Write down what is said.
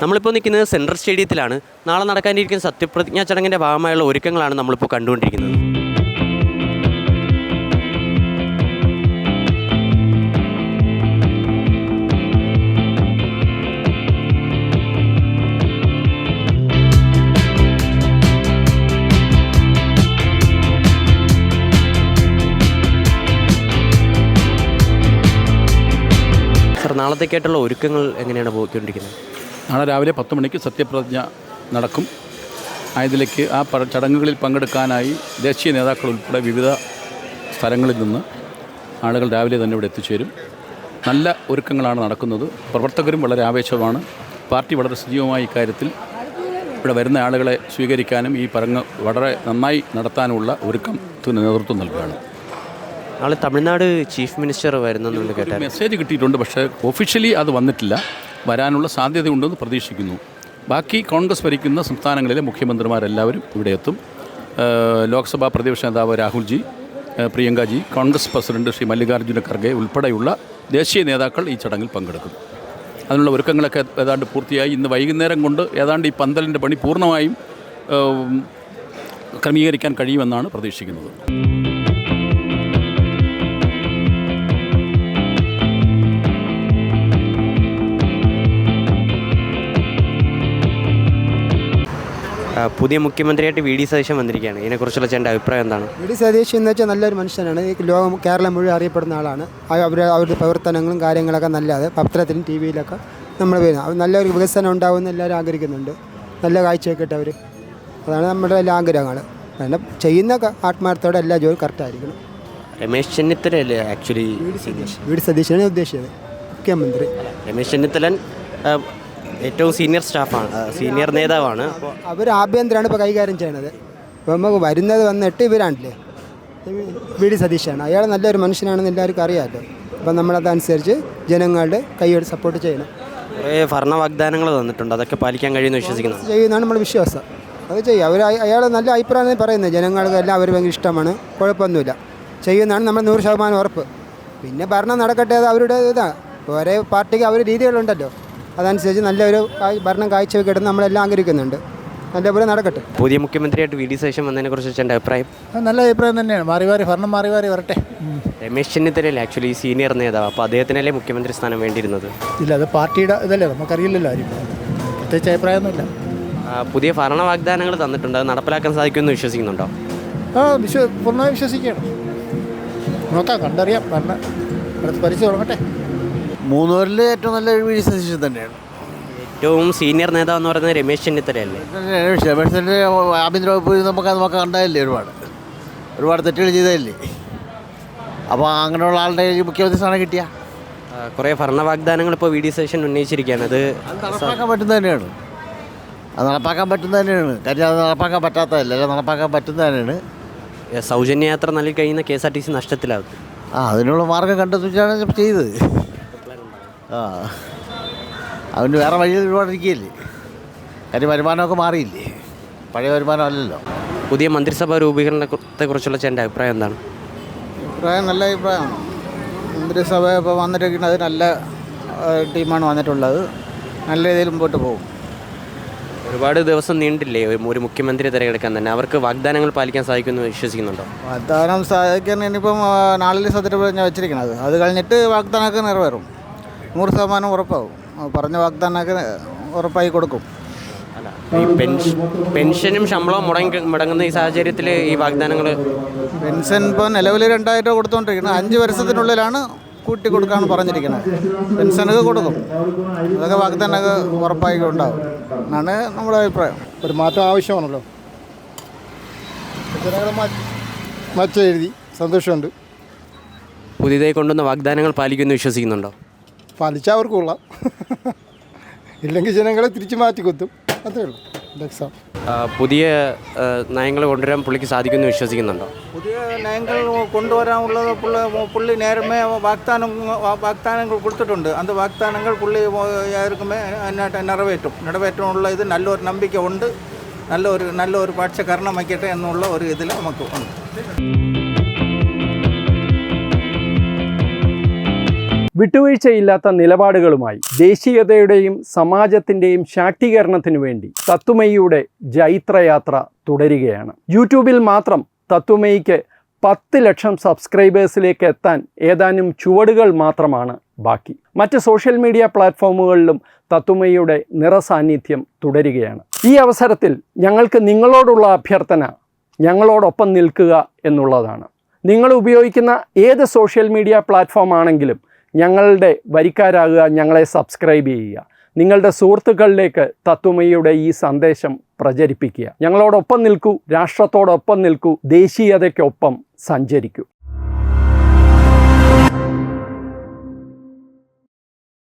നമ്മളിപ്പോൾ നിൽക്കുന്നത് സെൻട്രൽ സ്റ്റേഡിയത്തിലാണ്. നാളെ നടക്കാനിരിക്കുന്ന സത്യപ്രതിജ്ഞാ ചടങ്ങിൻ്റെ ഭാഗമായുള്ള ഒരുക്കങ്ങളാണ് നമ്മളിപ്പോൾ കണ്ടുകൊണ്ടിരിക്കുന്നത്. സർ, നാളത്തേക്കായിട്ടുള്ള ഒരുക്കങ്ങൾ എങ്ങനെയാണ് പോയിക്കൊണ്ടിരിക്കുന്നത്? നാളെ രാവിലെ 10 മണിക്ക് സത്യപ്രതിജ്ഞ നടക്കും. ആയതിലേക്ക് ആ ചടങ്ങുകളിൽ പങ്കെടുക്കാനായി ദേശീയ നേതാക്കൾ ഉൾപ്പെടെ വിവിധ സ്ഥലങ്ങളിൽ നിന്ന് ആളുകൾ രാവിലെ തന്നെ ഇവിടെ എത്തിച്ചേരും. നല്ല ഒരുക്കങ്ങളാണ് നടക്കുന്നത്. പ്രവർത്തകരും വളരെ ആവേശമാണ്. പാർട്ടി വളരെ സജീവമായ ഇക്കാര്യത്തിൽ ഇവിടെ വരുന്ന ആളുകളെ സ്വീകരിക്കാനും ഈ പറങ്ങ് വളരെ നന്നായി നടത്താനുമുള്ള ഒരുക്കത്തിന് നേതൃത്വം നൽകുകയാണ്. നാളെ തമിഴ്നാട് ചീഫ് മിനിസ്റ്റർ വരുന്നെന്നുണ്ട് കേട്ടാൽ. മെസ്സേജ് കിട്ടിയിട്ടുണ്ട്, പക്ഷേ ഒഫീഷ്യലി അത് വന്നിട്ടില്ല. വരാനുള്ള സാധ്യതയുണ്ടെന്ന് പ്രതീക്ഷിക്കുന്നു. ബാക്കി കോൺഗ്രസ് ഭരിക്കുന്ന സംസ്ഥാനങ്ങളിലെ മുഖ്യമന്ത്രിമാരെല്ലാവരും ഇവിടെ എത്തും. ലോക്സഭാ പ്രതിപക്ഷ നേതാവ് രാഹുൽജി, പ്രിയങ്കാജി, കോൺഗ്രസ് പ്രസിഡന്റ് ശ്രീ മല്ലികാർജ്ജുന ഖർഗെ ഉൾപ്പെടെയുള്ള ദേശീയ നേതാക്കൾ ഈ ചടങ്ങിൽ പങ്കെടുക്കും. അതിനുള്ള ഒരുക്കങ്ങളൊക്കെ ഏതാണ്ട് പൂർത്തിയായി. ഇന്ന് വൈകുന്നേരം കൊണ്ട് ഏതാണ്ട് ഈ പന്തലിൻ്റെ പണി പൂർണ്ണമായും ക്രമീകരിക്കാൻ കഴിയുമെന്നാണ് പ്രതീക്ഷിക്കുന്നത്. പുതിയ മുഖ്യമന്ത്രിയായിട്ട് വി ഡി സതീശൻ വന്നിരിക്കുകയാണ്. ഇതിനെക്കുറിച്ചുള്ള ചേട്ടൻ്റെ അഭിപ്രായം എന്താണ്? വി ഡി സതീശൻ എന്ന് വെച്ചാൽ നല്ലൊരു മനുഷ്യനാണ്. ഈ കേരളം മുഴുവൻ അറിയപ്പെടുന്ന ആളാണ്. അവരുടെ പ്രവർത്തനങ്ങളും കാര്യങ്ങളൊക്കെ നല്ലത് പത്രത്തിലും ടി വിയിലൊക്കെ നമ്മൾ വരുന്നത്. നല്ലൊരു വികസനം ഉണ്ടാകുമെന്ന് എല്ലാവരും ആഗ്രഹിക്കുന്നുണ്ട്. നല്ല കാഴ്ചയൊക്കെ അവർ, അതാണ് നമ്മുടെ എല്ലാ ആഗ്രഹങ്ങൾ. പിന്നെ ചെയ്യുന്ന ആത്മാർത്ഥത്തോടെ എല്ലാ ജോലി കറക്റ്റായിരിക്കണം. രമേശ് ചെന്നിത്തലയല്ലേ ആക്ച്വലി? വി ഡി സതീശനാണ് ഉദ്ദേശിച്ചത് മുഖ്യമന്ത്രി. രമേശ് ചെന്നിത്തലൻ ഏറ്റവും സീനിയർ സ്റ്റാഫാണ്, സീനിയർ നേതാവാണ്. അവർ ആഭ്യന്തരമാണ് ഇപ്പോൾ കൈകാര്യം ചെയ്യണത്. ഇപ്പോൾ നമുക്ക് വരുന്നത് വന്നിട്ട് ഇവരാണല്ലേ വി ഡി സതീശാണ്. അയാൾ നല്ലൊരു മനുഷ്യനാണെന്ന് എല്ലാവർക്കും അറിയാമല്ലോ. അപ്പം നമ്മളതനുസരിച്ച് ജനങ്ങളുടെ കൈയോട് സപ്പോർട്ട് ചെയ്യണം. കുറേ ഭരണ വാഗ്ദാനങ്ങൾ തന്നിട്ടുണ്ട്, അതൊക്കെ പാലിക്കാൻ കഴിയുമെന്ന് വിശ്വസിക്കുന്നു. ചെയ്യുന്നതാണ് നമ്മുടെ വിശ്വാസം. അത് ചെയ്യും. അയാൾ നല്ല അഭിപ്രായം പറയുന്നത്. ജനങ്ങൾക്ക് എല്ലാം അവർ ഭയങ്കര ഇഷ്ടമാണ്. കുഴപ്പമൊന്നുമില്ല. ചെയ്യുന്നതാണ് നമ്മൾ 100% ഉറപ്പ്. പിന്നെ ഭരണം നടക്കട്ടെ, അത് അവരുടെ ഇതാണ്. ഓരോ പാർട്ടിക്ക് അവർ രീതികളുണ്ടല്ലോ, അതനുസരിച്ച് നല്ലൊരു ഭരണം കാഴ്ചവെക്കിടുന്ന് നമ്മളെല്ലാം ആഗ്രഹിക്കുന്നുണ്ട്. നല്ലപോലെ നടക്കട്ടെ. പുതിയ മുഖ്യമന്ത്രിയായിട്ട് വി ഡി സതീശൻ വന്നതിനെ കുറിച്ച് എൻ്റെ അഭിപ്രായം നല്ല അഭിപ്രായം തന്നെയാണ്. ഭരണം മാറി വരട്ടെ. രമേശ് ചെന്നിത്തലയല്ലേ ആക്ച്വലി സീനിയർ നേതാവ്, അപ്പോൾ അദ്ദേഹത്തിനല്ലേ മുഖ്യമന്ത്രി സ്ഥാനം വേണ്ടിയിരുന്നത്? ഇല്ല, അത് പാർട്ടിയുടെ ഇതല്ലേ, നമുക്കറിയില്ലല്ലോ. ആരും പ്രത്യേകിച്ച് അഭിപ്രായമൊന്നുമില്ല. പുതിയ ഭരണ വാഗ്ദാനങ്ങൾ തന്നിട്ടുണ്ട്, അത് നടപ്പിലാക്കാൻ സാധിക്കുമെന്ന് വിശ്വസിക്കുന്നുണ്ടോ? പൂർണ്ണമായി വിശ്വസിക്കുകയാണ്. നോക്കാം, കണ്ടറിയാം. ഭരണം അടുത്ത് പരിചയം തുടങ്ങട്ടെ. മൂന്നുപേരിൽ ഏറ്റവും നല്ല വി ഡി സതീശൻ തന്നെയാണ്. ഏറ്റവും സീനിയർ നേതാവ് എന്ന് പറയുന്നത് രമേശ് ചെന്നിത്തലയല്ലേ? രമേശിൻ്റെ ആഭ്യന്തര വകുപ്പ് നമുക്ക് കണ്ടതല്ലേ, ഒരുപാട് തെറ്റുകൾ ചെയ്തതല്ലേ. അപ്പോൾ അങ്ങനെയുള്ള ആളുടെ മുഖ്യമന്ത്രി സ്ഥാനം കിട്ടിയ കുറേ ഭരണ വാഗ്ദാനങ്ങൾ ഇപ്പോൾ വി ഡി സതീശൻ ഉന്നയിച്ചിരിക്കുകയാണ്. അത് നടപ്പാക്കാൻ പറ്റുന്നത് തന്നെയാണ്. കാര്യം അത് നടപ്പാക്കാൻ പറ്റാത്തതല്ല, നടപ്പാക്കാൻ പറ്റുന്നത് തന്നെയാണ്. സൗജന്യ യാത്ര നൽകി കഴിയുന്ന KSRTC നഷ്ടത്തിലാകും. അതിനുള്ള മാർഗം കണ്ടെത്തിച്ചാണ് ചെയ്തത്. അവന് വേറെ വഴിയിൽ ഒരുപാട് ഇരിക്കുകയല്ലേ. കാര്യം വരുമാനമൊക്കെ മാറിയില്ലേ, പഴയ വരുമാനം അല്ലല്ലോ. പുതിയ മന്ത്രിസഭാ രൂപീകരണത്തെക്കുറിച്ചുള്ള ചേട്ടൻ്റെ അഭിപ്രായം എന്താണ്? നല്ല അഭിപ്രായമാണ്. മന്ത്രിസഭ ഇപ്പോൾ വന്നിരിക്കുന്നത് നല്ല ടീമാണ് വന്നിട്ടുള്ളത്. നല്ല രീതിയിൽ മുമ്പോട്ട് പോകും. ഒരുപാട് ദിവസം നീണ്ടില്ലേ ഒരു മുഖ്യമന്ത്രി തിരഞ്ഞെടുക്കാൻ തന്നെ? അവർക്ക് വാഗ്ദാനങ്ങൾ പാലിക്കാൻ സാധിക്കുമെന്ന് വിശ്വസിക്കുന്നുണ്ടോ? വാഗ്ദാനം സാധിക്കാൻ ഇനിയിപ്പം നാളിൽ സത്യപ്രതിജ്ഞ വെച്ചിരിക്കുന്നത്. അത് കഴിഞ്ഞിട്ട് വാഗ്ദാനമൊക്കെ നിറവേറും. 100% ഉറപ്പാവും. പറഞ്ഞ വാഗ്ദാനമൊക്കെ ഉറപ്പായി കൊടുക്കും. ഈ പെൻഷനും ശമ്പളവും മുടങ്ങുന്ന ഈ സാഹചര്യത്തിൽ ഈ വാഗ്ദാനങ്ങൾ, പെൻഷൻ ഇപ്പോൾ നിലവിൽ 2000 രൂപ കൊടുത്തുകൊണ്ടിരിക്കുന്നത്. 5 വർഷത്തിനുള്ളിലാണ് കൂട്ടി കൊടുക്കാമെന്ന് പറഞ്ഞിരിക്കുന്നത്. പെൻഷനൊക്കെ കൊടുക്കും. അതൊക്കെ വാഗ്ദാനമൊക്കെ ഉറപ്പായി ഉണ്ടാവും എന്നാണ് നമ്മുടെ അഭിപ്രായം. ഒരു മാറ്റം ആവശ്യമാണല്ലോ. മാറ്റം എഴുതി സന്തോഷമുണ്ട്. പുതിയതായി കൊണ്ടുവന്ന വാഗ്ദാനങ്ങൾ പാലിക്കുമെന്ന് വിശ്വസിക്കുന്നുണ്ടോ? പാലിച്ചാൽ അവർക്ക് കൊള്ളാം, ഇല്ലെങ്കിൽ ജനങ്ങളെ തിരിച്ചു മാറ്റിക്കൊത്തും. അതേ ഉള്ളൂ. പുതിയ നയങ്ങൾ കൊണ്ടുവരാൻ പുള്ളിക്ക് സാധിക്കുമെന്ന് വിശ്വസിക്കുന്നുണ്ടോ? പുതിയ നയങ്ങൾ കൊണ്ടുവരാനുള്ളത് പുള്ളി നേരമേ വാഗ്ദാനങ്ങൾ കൊടുത്തിട്ടുണ്ട്. അത് വാഗ്ദാനങ്ങൾ പുള്ളി ആർക്കുമേ നിറവേറ്റുമുള്ള ഇത് നല്ലൊരു നമ്പിക്ക ഉണ്ട്. നല്ലൊരു പക്ഷക്കരണം വയ്ക്കട്ടെ എന്നുള്ള ഒരു ഇതിൽ നമുക്ക് ഉണ്ട്. വിട്ടുവീഴ്ചയില്ലാത്ത നിലപാടുകളുമായി ദേശീയതയുടെയും സമാജത്തിൻ്റെയും ശാക്തീകരണത്തിനു വേണ്ടി തത്വമയിയുടെ ജൈത്രയാത്ര തുടരുകയാണ്. യൂട്യൂബിൽ മാത്രം തത്വമയിക്ക് 10 ലക്ഷം സബ്സ്ക്രൈബേഴ്സിലേക്ക് എത്താൻ ഏതാനും ചുവടുകൾ മാത്രമാണ് ബാക്കി. മറ്റ് സോഷ്യൽ മീഡിയ പ്ലാറ്റ്ഫോമുകളിലും തത്വമയിയുടെ നിറസാന്നിധ്യം തുടരുകയാണ്. ഈ അവസരത്തിൽ ഞങ്ങൾക്ക് നിങ്ങളോടുള്ള അഭ്യർത്ഥന ഞങ്ങളോടൊപ്പം നിൽക്കുക എന്നുള്ളതാണ്. നിങ്ങൾ ഉപയോഗിക്കുന്ന ഏത് സോഷ്യൽ മീഡിയ പ്ലാറ്റ്ഫോം ആണെങ്കിലും ഞങ്ങളുടെ വരിക്കാരാകുക, ഞങ്ങളെ സബ്സ്ക്രൈബ് ചെയ്യുക, നിങ്ങളുടെ സുഹൃത്തുക്കളിലേക്ക് തത്വമയിയുടെ ഈ സന്ദേശം പ്രചരിപ്പിക്കുക. ഞങ്ങളോടൊപ്പം നിൽക്കൂ, രാഷ്ട്രത്തോടൊപ്പം നിൽക്കൂ, ദേശീയതയ്ക്കൊപ്പം സഞ്ചരിക്കൂ.